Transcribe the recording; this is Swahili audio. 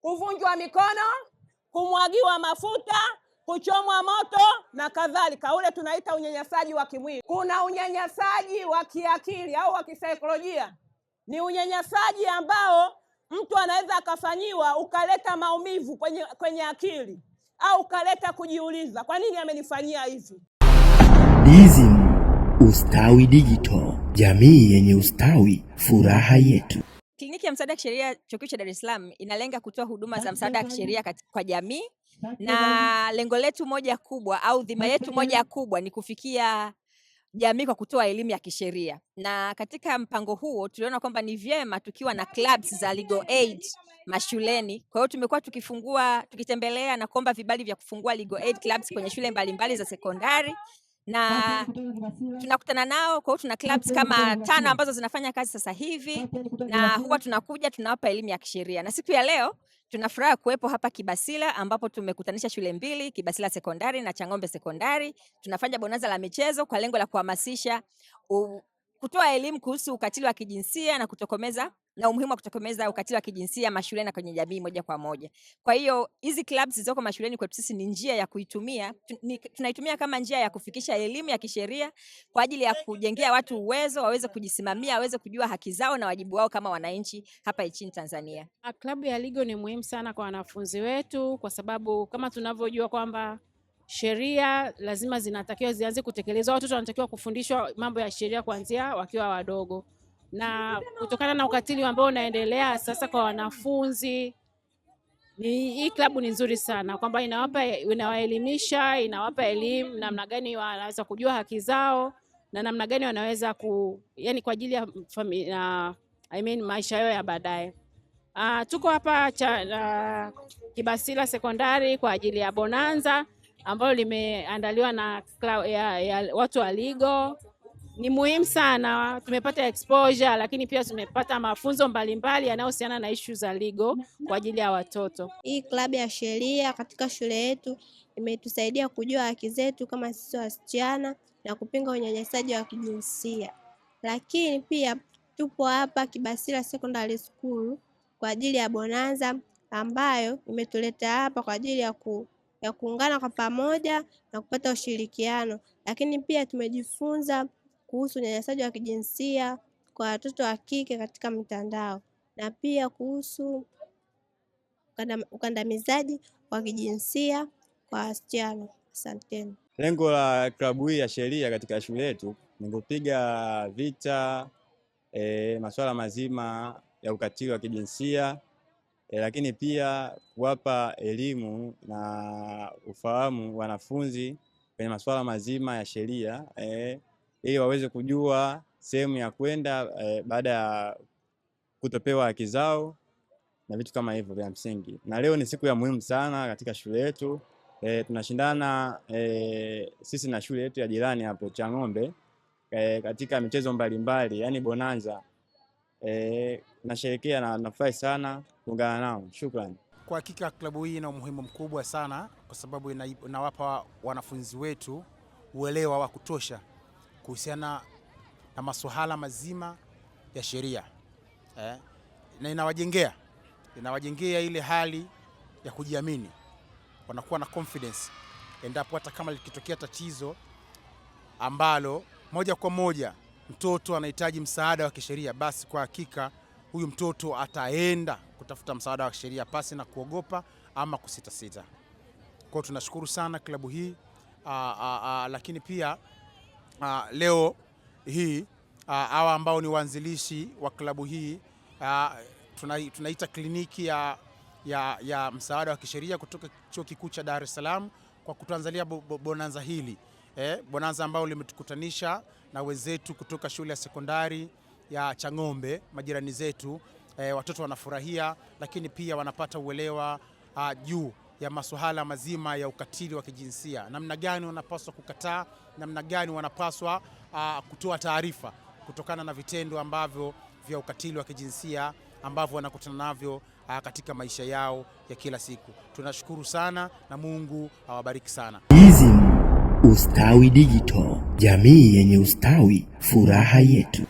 kuvunjwa mikono, kumwagiwa mafuta, kuchomwa moto na kadhalika. Ule tunaita unyanyasaji wa kimwili. Kuna unyanyasaji wa kiakili au wa kisaikolojia. Ni unyanyasaji ambao mtu anaweza akafanyiwa ukaleta maumivu kwenye akili au ukaleta kujiuliza, kwa nini amenifanyia hivi? DSM Ustawi Digital, jamii yenye ustawi, furaha yetu. Kliniki ya msaada wa kisheria Chuo Kikuu cha Dar es Salaam inalenga kutoa huduma za msaada wa kisheria kwa jamii, na lengo letu moja kubwa au dhima yetu moja kubwa ni kufikia jamii kwa kutoa elimu ya kisheria. Na katika mpango huo tuliona kwamba ni vyema tukiwa na clubs za legal aid mashuleni. Kwa hiyo tumekuwa tukitembelea na kuomba vibali vya kufungua legal aid clubs kwenye shule mbalimbali za sekondari, na tunakutana nao. Kwa hiyo tuna clubs kama 5 ambazo zinafanya kazi sasa hivi, na huwa tunakuja tunawapa elimu ya kisheria. Na siku ya leo tunafuraha kuwepo hapa Kibasila, ambapo tumekutanisha shule mbili, Kibasila Sekondari na Chang'ombe Sekondari. Tunafanya bonanza la michezo kwa lengo la kuhamasisha kutoa elimu kuhusu ukatili wa kijinsia na kutokomeza na umuhimu wa kutokomeza ukatili wa kijinsia mashuleni na kwenye jamii moja kwa moja. Kwa hiyo hizi clubs zilizoko mashuleni kwetu sisi ni njia ya kuitumia, tunaitumia kama njia ya kufikisha elimu ya kisheria kwa ajili ya kujengea watu uwezo waweze kujisimamia, waweze kujua haki zao na wajibu wao kama wananchi hapa nchini Tanzania. Klabu ya Legal ni muhimu sana kwa wanafunzi wetu, kwa sababu kama tunavyojua kwamba sheria lazima zinatakiwa zianze kutekelezwa. Watoto wanatakiwa kufundishwa mambo ya sheria kuanzia wakiwa wadogo, na kutokana na ukatili ambao unaendelea sasa kwa wanafunzi, hii klabu ni nzuri sana kwamba inawaelimisha, inawapa elimu namna gani wanaweza kujua haki zao na namna gani wanaweza kwa ajili ya maisha yao ya baadaye. Tuko hapa Kibasila Sekondari kwa ajili ya bonanza ambalo limeandaliwa na ya watu wa legal. Ni muhimu sana, tumepata exposure, lakini pia tumepata mafunzo mbalimbali yanayohusiana na issue za legal kwa ajili ya watoto. Hii klabu ya sheria katika shule yetu imetusaidia kujua haki zetu kama sisi wasichana na kupinga unyanyasaji wa kijinsia. Lakini pia tupo hapa Kibasila Secondary School kwa ajili ya bonanza ambayo imetuleta hapa kwa ajili ya kuungana kwa pamoja na kupata ushirikiano. Lakini pia tumejifunza kuhusu unyanyasaji wa kijinsia kwa watoto wa kike katika mitandao, na pia kuhusu ukandamizaji wa kijinsia kwa wasichana. Asanteni. Lengo la klabu hii ya sheria katika shule yetu ni kupiga vita masuala mazima ya ukatili wa kijinsia, lakini pia kuwapa elimu na ufahamu wanafunzi kwenye masuala mazima ya sheria, ili waweze kujua sehemu ya kwenda baada ya kutopewa haki zao na vitu kama hivyo vya msingi. Na leo ni siku ya muhimu sana katika shule yetu. Tunashindana sisi na shule yetu ya jirani hapo Chang'ombe katika michezo mbalimbali, yani bonanza. Nasherehekea na nafurahi sana kuungana nao. Shukrani. Kwa hakika klabu hii ina umuhimu mkubwa sana, kwa sababu inawapa wanafunzi wetu uelewa wa kutosha kuhusiana na masuala mazima ya sheria, na inawajengea ile hali ya kujiamini. Wanakuwa na confidence endapo hata kama likitokea tatizo ambalo moja kwa moja mtoto anahitaji msaada wa kisheria, basi kwa hakika huyu mtoto ataenda kutafuta msaada wa kisheria pasi na kuogopa ama kusitasita. Kwa tunashukuru sana klabu hii, lakini pia leo hii hawa ambao ni waanzilishi wa klabu hii tunaita kliniki ya msaada wa kisheria kutoka Chuo Kikuu cha Dar es Salaam kwa kutuanzalia bonanza hili, bonanza ambao limetukutanisha na wenzetu kutoka shule ya sekondari ya Chang'ombe, majirani zetu. Watoto wanafurahia, lakini pia wanapata uelewa juu ya masuala mazima ya ukatili wa kijinsia, namna gani wanapaswa kukataa, namna gani wanapaswa kutoa taarifa kutokana na vitendo ambavyo vya ukatili wa kijinsia ambavyo wanakutana navyo katika maisha yao ya kila siku. Tunashukuru sana na Mungu awabariki sana. DSM Ustawi Digital, jamii yenye ustawi, furaha yetu.